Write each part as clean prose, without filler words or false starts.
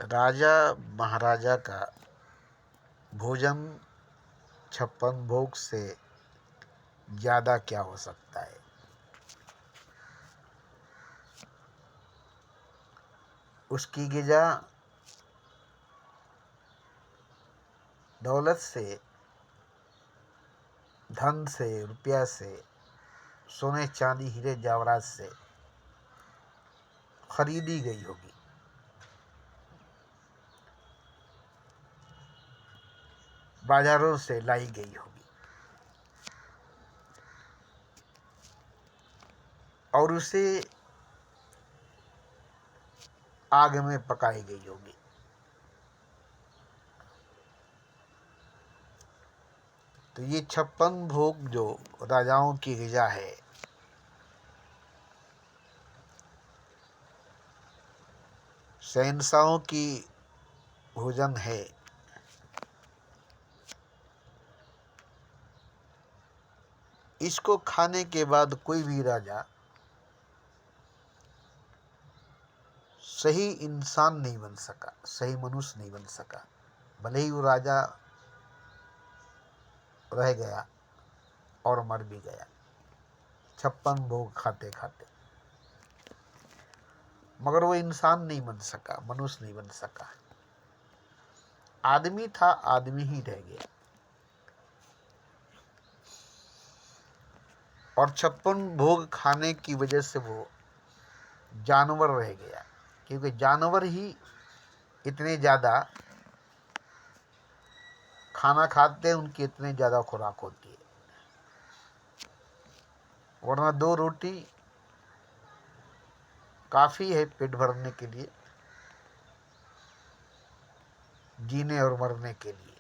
राजा महाराजा का भोजन 56 भोग से ज़्यादा क्या हो सकता है। उसकी गिजा दौलत से, धन से, रुपया से, सोने चांदी हीरे जवाहरात से खरीदी गई होगी। बाजारों से लाई गई होगी और उसे आग में पकाई गई होगी। तो ये 56 भोग जो राजाओं की गिजा है, शहंशाहों की भोजन है, इसको खाने के बाद कोई भी राजा सही इंसान नहीं बन सका, सही मनुष्य नहीं बन सका। भले ही वो राजा रह गया और मर भी गया 56 भोग खाते खाते, मगर वो इंसान नहीं बन सका, मनुष्य नहीं बन सका। आदमी था, आदमी ही रह गया। और 56 भोग खाने की वजह से वो जानवर रह गया, क्योंकि जानवर ही इतने ज़्यादा खाना खाते हैं, उनकी इतनी ज़्यादा खुराक होती है। वरना 2 रोटी काफ़ी है पेट भरने के लिए, जीने और मरने के लिए।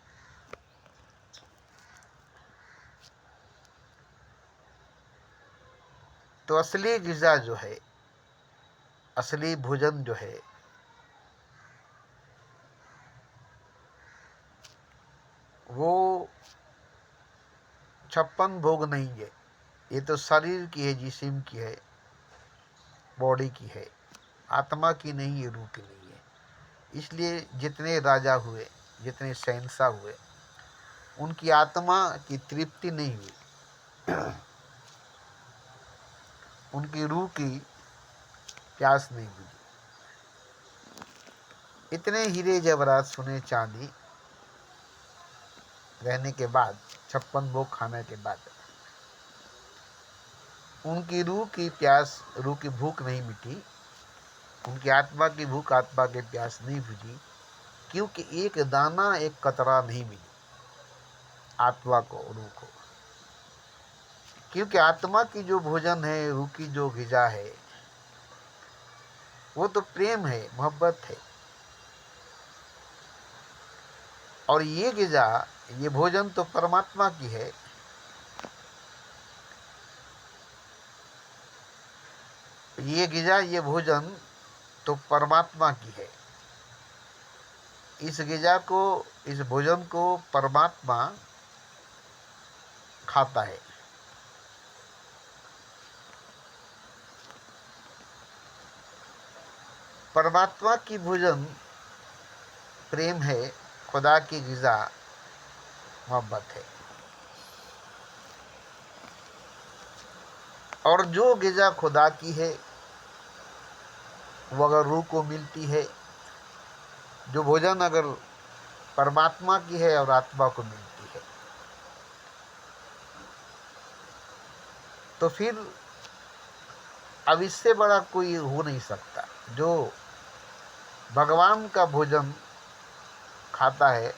तो असली ग़िज़ा जो है, असली भोजन जो है, वो 56 भोग नहीं है। ये तो शरीर की है, जिस्म की है, बॉडी की है, आत्मा की नहीं, ये रूह की नहीं है। इसलिए जितने राजा हुए, जितने शहंशाह हुए, उनकी आत्मा की तृप्ति नहीं हुई, उनकी रूह की प्यास नहीं बुझी। इतने हीरे जवाहरात, सोने चांदी रहने के बाद, 56 भोग खाने के बाद, उनकी रूह की प्यास, रूह की भूख नहीं मिटी, उनकी आत्मा की भूख, आत्मा की प्यास नहीं बुझी, क्योंकि एक दाना, एक कतरा नहीं मिली आत्मा को, रूह को। क्योंकि आत्मा की जो भोजन है, रूह की जो ग़िज़ा है, वो तो प्रेम है, मोहब्बत है। और ये ग़िज़ा, ये भोजन तो परमात्मा की है। ये ग़िज़ा, ये भोजन तो परमात्मा की है। इस ग़िज़ा को, इस भोजन को परमात्मा खाता है। परमात्मा की भोजन प्रेम है, खुदा की ग़िज़ा मोहब्बत है। और जो ग़िज़ा खुदा की है, वो अगर रूह को मिलती है, जो भोजन अगर परमात्मा की है और आत्मा को मिलती है, तो फिर अब इससे बड़ा कोई हो नहीं सकता। जो भगवान का भोजन खाता है,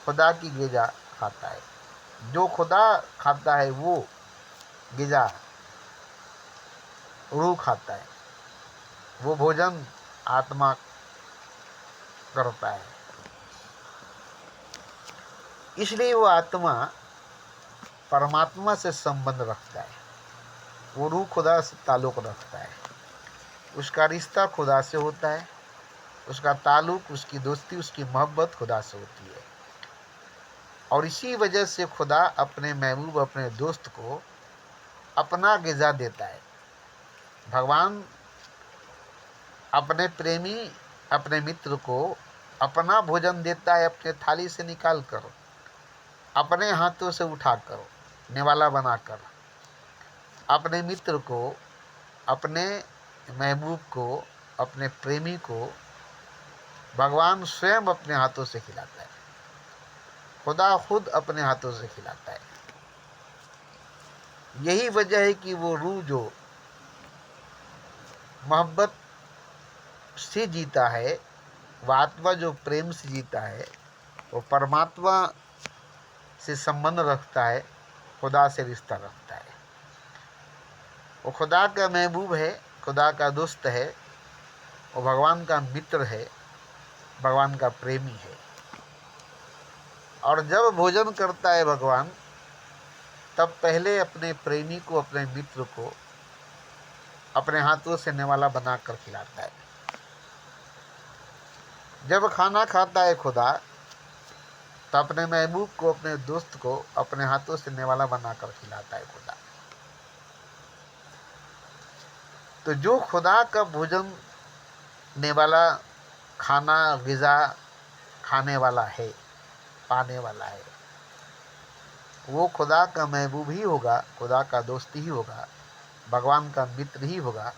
खुदा की ग़िज़ा खाता है, जो खुदा खाता है वो ग़िज़ा रूह खाता है, वो भोजन आत्मा करता है। इसलिए वो आत्मा परमात्मा से संबंध रखता है, वो रूह खुदा से ताल्लुक़ रखता है, उसका रिश्ता खुदा से होता है, उसका ताल्लुक़, उसकी दोस्ती, उसकी मोहब्बत खुदा से होती है। और इसी वजह से खुदा अपने महबूब, अपने दोस्त को अपना ग़िज़ा देता है। भगवान अपने प्रेमी अपने मित्र को अपना भोजन देता है, अपने थाली से निकाल कर, अपने हाथों से उठाकर, निवाला बनाकर, अपने मित्र को, अपने महबूब को, अपने प्रेमी को भगवान स्वयं अपने हाथों से खिलाता है। खुदा खुद अपने हाथों से खिलाता है। यही वजह है कि वो रूह जो मोहब्बत से जीता है, वह आत्मा जो प्रेम से जीता है, वो परमात्मा से संबंध रखता है, खुदा से रिश्ता रखता है। वो खुदा का महबूब है, खुदा का दोस्त है, वो भगवान का मित्र है, भगवान का प्रेमी है। और जब भोजन करता है भगवान, तब पहले अपने प्रेमी को, अपने मित्र को अपने हाथों से निवाला बनाकर खिलाता है। जब खाना खाता है खुदा, तो अपने महबूब को, अपने दोस्त को अपने हाथों से निवाला बनाकर खिलाता है खुदा। तो जो खुदा का भोजन निवाला, खाना, ग़िज़ा खाने वाला है, पाने वाला है, वो खुदा का महबूब ही होगा, खुदा का दोस्त ही होगा, भगवान का मित्र ही होगा,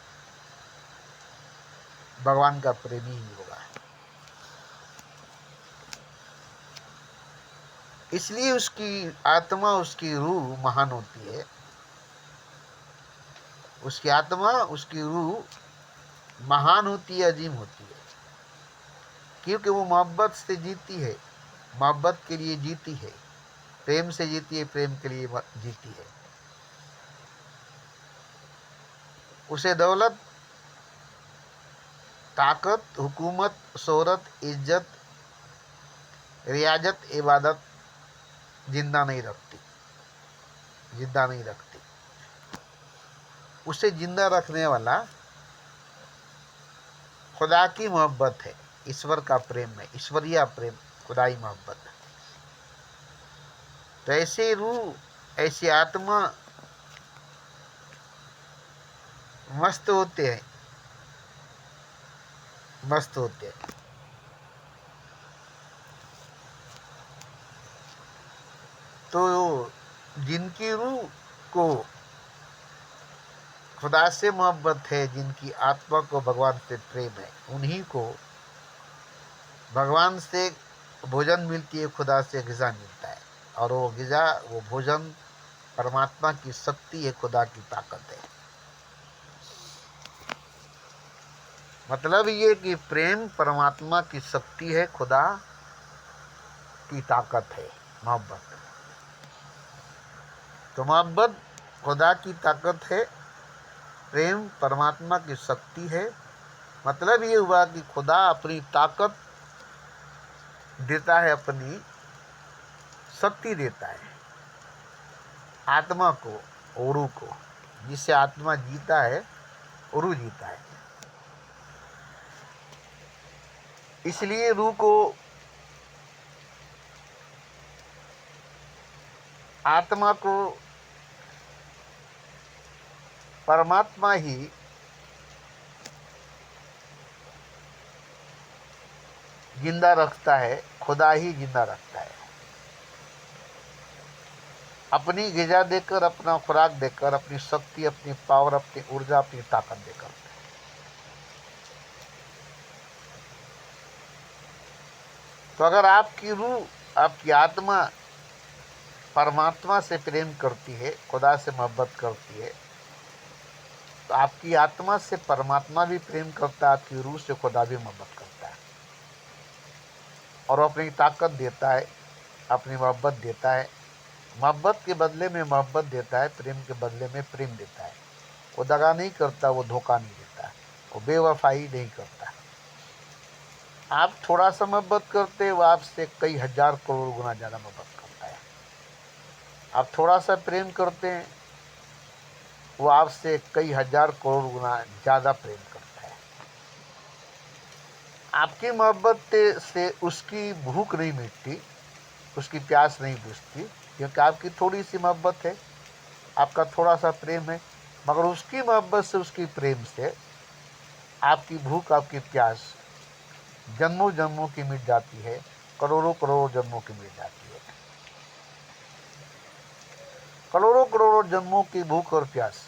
भगवान का प्रेमी ही होगा। इसलिए उसकी आत्मा, उसकी रूह महान होती है। उसकी आत्मा, उसकी रूह महान होती है, अजीम होती है, क्योंकि वो मोहब्बत से जीती है, मोहब्बत के लिए जीती है, प्रेम से जीती है, प्रेम के लिए जीती है। उसे दौलत, ताकत, हुकूमत, शोहरत, इज्जत, रियाजत, इबादत जिंदा नहीं रखती, जिंदा नहीं रखती। उसे जिंदा रखने वाला खुदा की मोहब्बत है, ईश्वर का प्रेम है, ईश्वरीय प्रेम, खुदाई मोहब्बत। तो ऐसे रूह, ऐसी आत्मा मस्त होते हैं, मस्त होते हैं। तो जिनकी रूह को खुदा से मोहब्बत है, जिनकी आत्मा को भगवान से प्रेम है, उन्हीं को भगवान से भोजन मिलती है, खुदा से ग़िज़ा मिलता है। और वो ग़िज़ा, वो भोजन परमात्मा की शक्ति है, खुदा की ताकत है। मतलब ये कि प्रेम परमात्मा की शक्ति है, खुदा की ताकत है, मोहब्बत। तो मोहब्बत खुदा की ताकत है, प्रेम परमात्मा की शक्ति है। मतलब ये हुआ कि खुदा अपनी ताकत देता है, अपनी शक्ति देता है आत्मा को, रूह को। जिससे आत्मा जीता है, रूह जीता है। इसलिए रूह को, आत्मा को परमात्मा ही जिंदा रखता है, खुदा ही जिंदा रखता है। अपनी ग़िज़ा देकर, अपना खुराक देकर, अपनी शक्ति, अपनी पावर, अपनी ऊर्जा, अपनी ताकत देकर। तो अगर आपकी रूह, आपकी आत्मा परमात्मा से प्रेम करती है, खुदा से मोहब्बत करती है, तो आपकी आत्मा से परमात्मा भी प्रेम करता है, आपकी रूह से खुदा भी मोहब्बत करता है। और वो अपनी ताकत देता है, अपनी मोहब्बत देता है। मोहब्बत के बदले में मोहब्बत देता है, प्रेम के बदले में प्रेम देता है। वो दगा नहीं करता, वो धोखा नहीं देता, वो बेवफाई नहीं करता। आप थोड़ा सा मोहब्बत करते, वो आपसे कई हजार करोड़ गुना ज़्यादा मोहब्बत करता है। आप थोड़ा सा प्रेम करते हैं, वो आपसे कई हजार करोड़ गुना ज़्यादा प्रेम करता है। आपकी मोहब्बत से उसकी भूख नहीं मिटती, उसकी प्यास नहीं बुझती, क्योंकि आपकी थोड़ी सी मोहब्बत है, आपका थोड़ा सा प्रेम है। मगर उसकी मोहब्बत से, उसकी प्रेम से आपकी भूख, आपकी प्यास जन्मों जन्मों की मिट जाती है, करोड़ों करोड़ों जन्मों की मिट जाती है। करोड़ों करोड़ों जन्मों की भूख और प्यास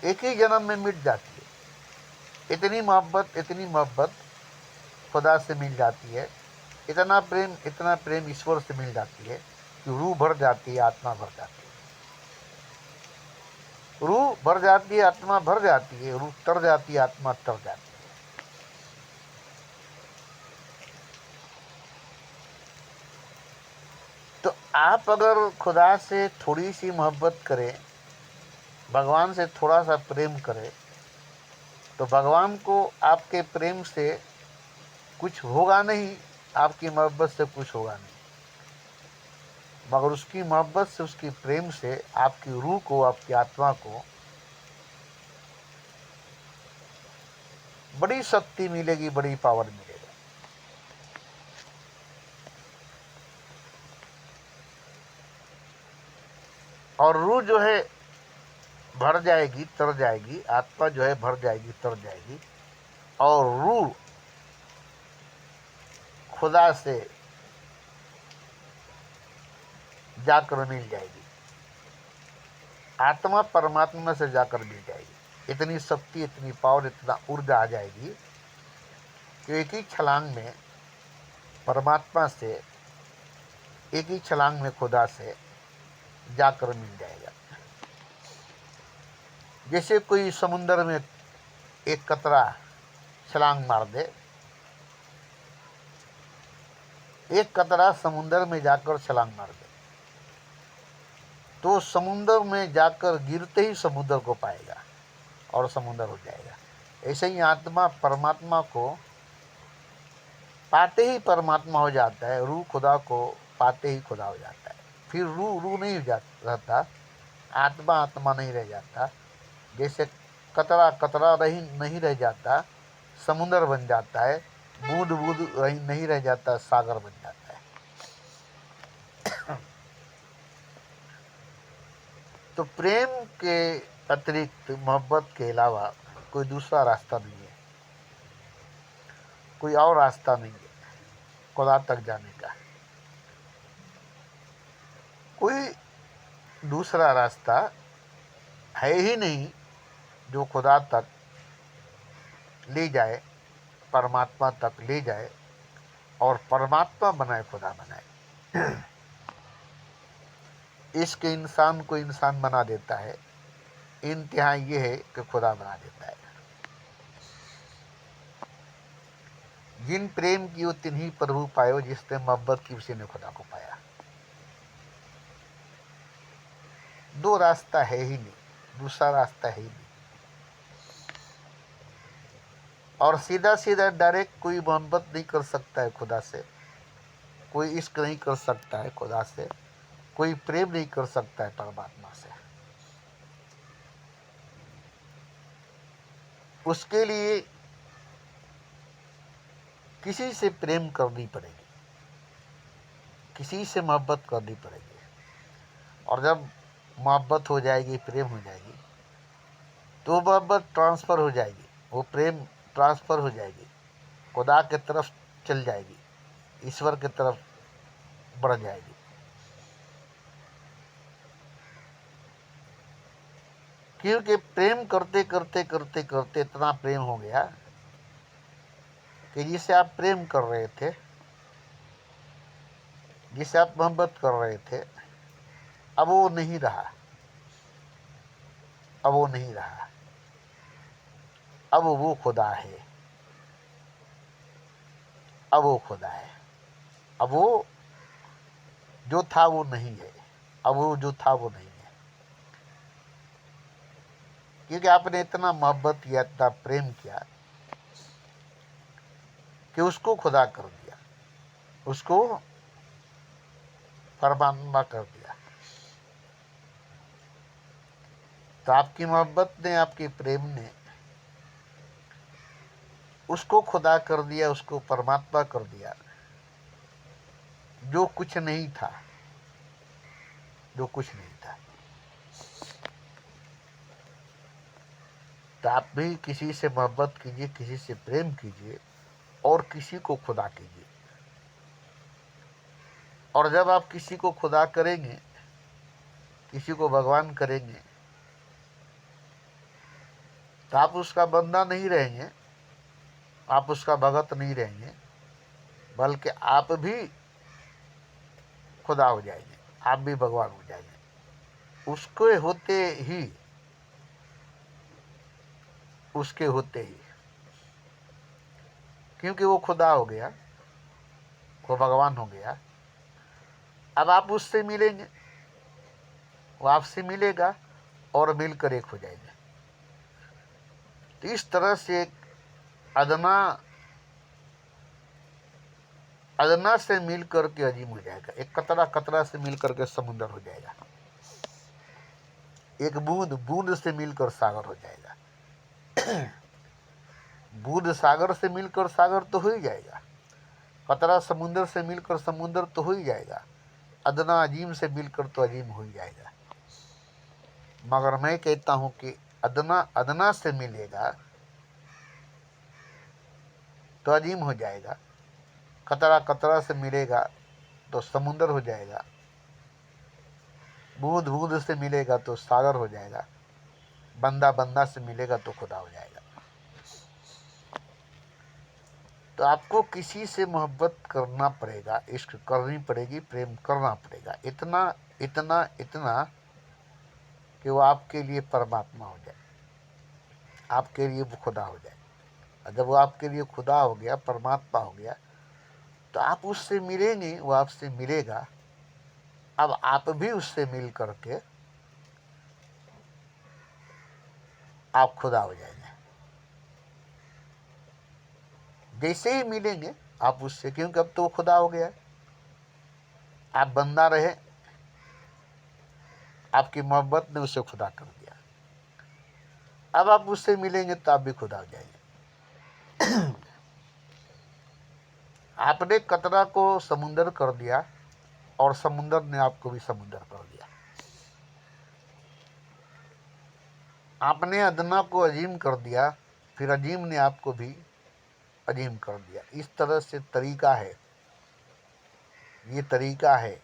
एक ही जन्म में मिट जाती है। इतनी मोहब्बत खुदा से मिल जाती है, इतना प्रेम ईश्वर से मिल जाती है कि रूह भर जाती है, आत्मा भर जाती है। रूह भर जाती है, आत्मा भर जाती है, रूह तर जाती है, आत्मा तर जाती है। तो आप अगर खुदा से थोड़ी सी मोहब्बत करें, भगवान से थोड़ा सा प्रेम करें, तो भगवान को आपके प्रेम से कुछ होगा नहीं, आपकी मोहब्बत से कुछ होगा नहीं, मगर उसकी मोहब्बत से, उसकी प्रेम से आपकी रूह को, आपकी आत्मा को बड़ी शक्ति मिलेगी, बड़ी पावर मिलेगी। और रूह जो है भर जाएगी, तर जाएगी, आत्मा जो है भर जाएगी, तर जाएगी, और रूह खुदा से जाकर मिल जाएगी, आत्मा परमात्मा से जाकर मिल जाएगी। इतनी शक्ति, इतनी पावर, इतना ऊर्जा आ जाएगी कि एक ही छलांग में परमात्मा से, एक ही छलांग में खुदा से जाकर मिल जाएगा। जैसे कोई समुद्र में एक कतरा छलांग मार दे, एक कतरा समुद्र में जाकर छलांग मार दे, तो समुद्र में जाकर गिरते ही समुद्र को पाएगा और समुद्र हो जाएगा। ऐसे ही आत्मा परमात्मा को पाते ही परमात्मा हो जाता है, रूह खुदा को पाते ही खुदा हो जाता है। फिर रूह रूह नहीं रहता, आत्मा आत्मा नहीं रह जाता। जैसे कतरा कतरा नहीं रह जाता, समुद्र बन जाता है, बूंद बूंद नहीं रह जाता, सागर बन जाता है। तो प्रेम के अतिरिक्त, मोहब्बत के अलावा कोई दूसरा रास्ता नहीं है, कोई और रास्ता नहीं है खुदा तक जाने का। कोई दूसरा रास्ता है ही नहीं जो खुदा तक ले जाए, परमात्मा तक ले जाए और परमात्मा बनाए, खुदा बनाए। इश्क इंसान को इंसान बना देता है, इंतहा ये है कि खुदा बना देता है। जिन प्रेम की तिन्ही प्रभु पायो, जिसने मोहब्बत की उसी ने खुदा को पाया। दो रास्ता है ही नहीं, दूसरा रास्ता है ही नहीं। और सीधा सीधा डायरेक्ट कोई मोहब्बत नहीं कर सकता है खुदा से, कोई इश्क नहीं कर सकता है खुदा से, कोई प्रेम नहीं कर सकता है परमात्मा से। उसके लिए किसी से प्रेम करनी पड़ेगी, किसी से मोहब्बत करनी पड़ेगी। और जब मोहब्बत हो जाएगी, प्रेम हो जाएगी, तो मोहब्बत ट्रांसफ़र हो जाएगी, वो प्रेम ट्रांसफ़र हो जाएगी, खुदा की तरफ चल जाएगी, ईश्वर की तरफ बढ़ जाएगी। क्योंकि प्रेम करते करते करते करते इतना प्रेम हो गया कि जिसे आप प्रेम कर रहे थे, जिसे आप मोहब्बत कर रहे थे, अब वो नहीं रहा, अब वो नहीं रहा, अब वो खुदा है, अब वो खुदा है। अब वो जो था वो नहीं है, अब वो जो था वो नहीं है, क्योंकि आपने इतना मोहब्बत किया, इतना प्रेम किया कि उसको खुदा कर दिया, उसको परमात्मा कर दिया। तो आपकी मोहब्बत ने, आपके प्रेम ने उसको खुदा कर दिया, उसको परमात्मा कर दिया, जो कुछ नहीं था, जो कुछ नहीं था। तो आप भी किसी से मोहब्बत कीजिए, किसी से प्रेम कीजिए, और किसी को खुदा कीजिए। और जब आप किसी को खुदा करेंगे, किसी को भगवान करेंगे, तो आप उसका बंदा नहीं रहेंगे, आप उसका भगत नहीं रहेंगे, बल्कि आप भी खुदा हो जाएंगे, आप भी भगवान हो जाएंगे। उसके होते ही, क्योंकि वो खुदा हो गया, वो भगवान हो गया। अब आप उससे मिलेंगे, वो आपसे मिलेगा और मिलकर एक हो जाएंगे। तो इस तरह से एक अदना अदना से मिल करके अजीम हो जाएगा, एक कतरा कतरा से मिल करके समुद्र हो जाएगा, एक बूंद बूंद से मिलकर सागर हो जाएगा। बूंद सागर से मिलकर सागर तो हो ही जाएगा, कतरा समुद्र से मिलकर समुद्र तो हो ही जाएगा, अदना अजीम से मिलकर तो अजीम हो ही जाएगा। मगर मैं कहता हूं कि अदना अदना से मिलेगा तो अजीम हो जाएगा, कतरा कतरा से मिलेगा तो समुद्र हो जाएगा, बूंद बूंद से मिलेगा तो सागर हो जाएगा, बंदा बंदा से मिलेगा तो खुदा हो जाएगा। तो आपको किसी से मोहब्बत करना पड़ेगा, इश्क करनी पड़ेगी, प्रेम करना पड़ेगा, इतना इतना इतना कि वो आपके लिए परमात्मा हो जाए, आपके लिए वो खुदा हो जाए। और जब वो आपके लिए खुदा हो गया, परमात्मा हो गया, तो आप उससे मिलेंगे, वो आपसे मिलेगा। अब आप भी उससे मिल करके आप खुदा हो जाएंगे। जैसे ही मिलेंगे आप उससे, क्योंकि अब तो वो खुदा हो गया है। आप बंदा रहे, आपकी मोहब्बत ने उसे खुदा कर दिया, अब आप उससे मिलेंगे तो आप भी खुदा हो जाएंगे। आपने कतरा को समुंदर कर दिया और समुंदर ने आपको भी समुंदर कर दिया। आपने अदना को अजीम कर दिया, फिर अजीम ने आपको भी अजीम कर दिया। इस तरह से तरीका है, ये तरीका है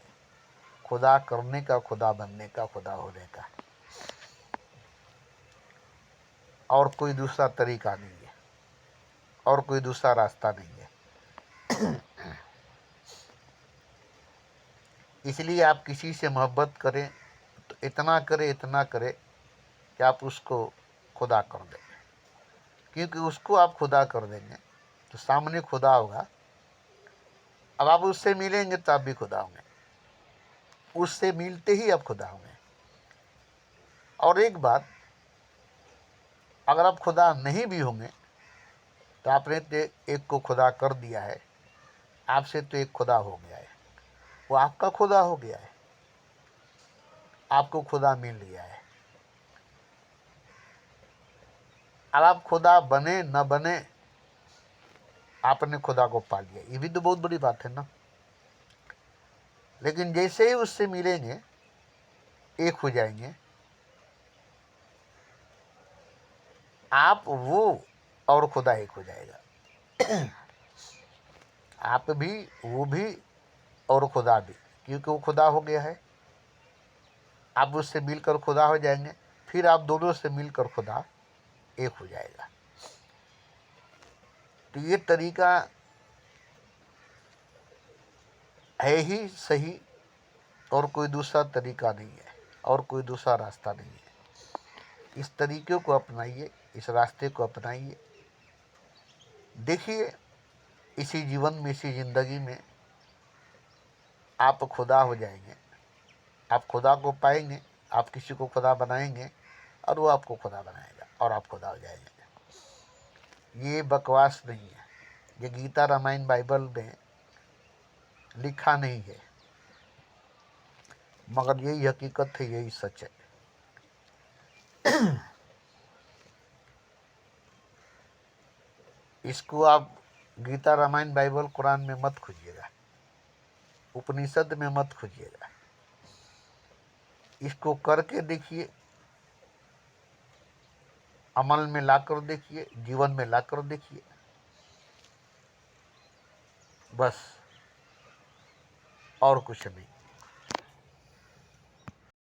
खुदा करने का, खुदा बनने का, खुदा होने का। और कोई दूसरा तरीका नहीं है, और कोई दूसरा रास्ता नहीं है। इसलिए आप किसी से मोहब्बत करें तो इतना करें, इतना करें कि आप उसको खुदा कर दें। क्योंकि उसको आप खुदा कर देंगे तो सामने खुदा होगा। अब आप उससे मिलेंगे तो आप भी खुदा होंगे, उससे मिलते ही आप खुदा होंगे। और एक बात, अगर आप खुदा नहीं भी होंगे तो आपने तो एक को खुदा कर दिया है, आपसे तो एक खुदा हो गया है, वो आपका खुदा हो गया है, आपको खुदा मिल गया है। अब आप खुदा बने न बने, आपने खुदा को पा लिया, ये भी तो बहुत बड़ी बात है ना। लेकिन जैसे ही उससे मिलेंगे एक हो जाएंगे, आप वो और खुदा एक हो जाएगा। आप भी, वो भी और खुदा भी, क्योंकि वो खुदा हो गया है। आप उससे मिलकर खुदा हो जाएंगे, फिर आप दोनों से मिलकर खुदा एक हो जाएगा। तो ये तरीका है ही सही, और कोई दूसरा तरीका नहीं है, और कोई दूसरा रास्ता नहीं है। इस तरीके को अपनाइए, इस रास्ते को अपनाइए। देखिए, इसी जीवन में, इसी ज़िंदगी में आप खुदा हो जाएंगे, आप खुदा को पाएंगे, आप किसी को खुदा बनाएंगे और वो आपको खुदा बनाएगा और आप खुदा हो जाएंगे। ये बकवास नहीं है, ये गीता रामायण बाइबल में लिखा नहीं है, मगर यही हकीकत है, यही सच है। इसको आप गीता रामायण बाइबल कुरान में मत खोजिएगा, उपनिषद में मत खोजिएगा, इसको करके देखिए, अमल में लाकर देखिए, जीवन में लाकर देखिए। बस, और कुछ नहीं।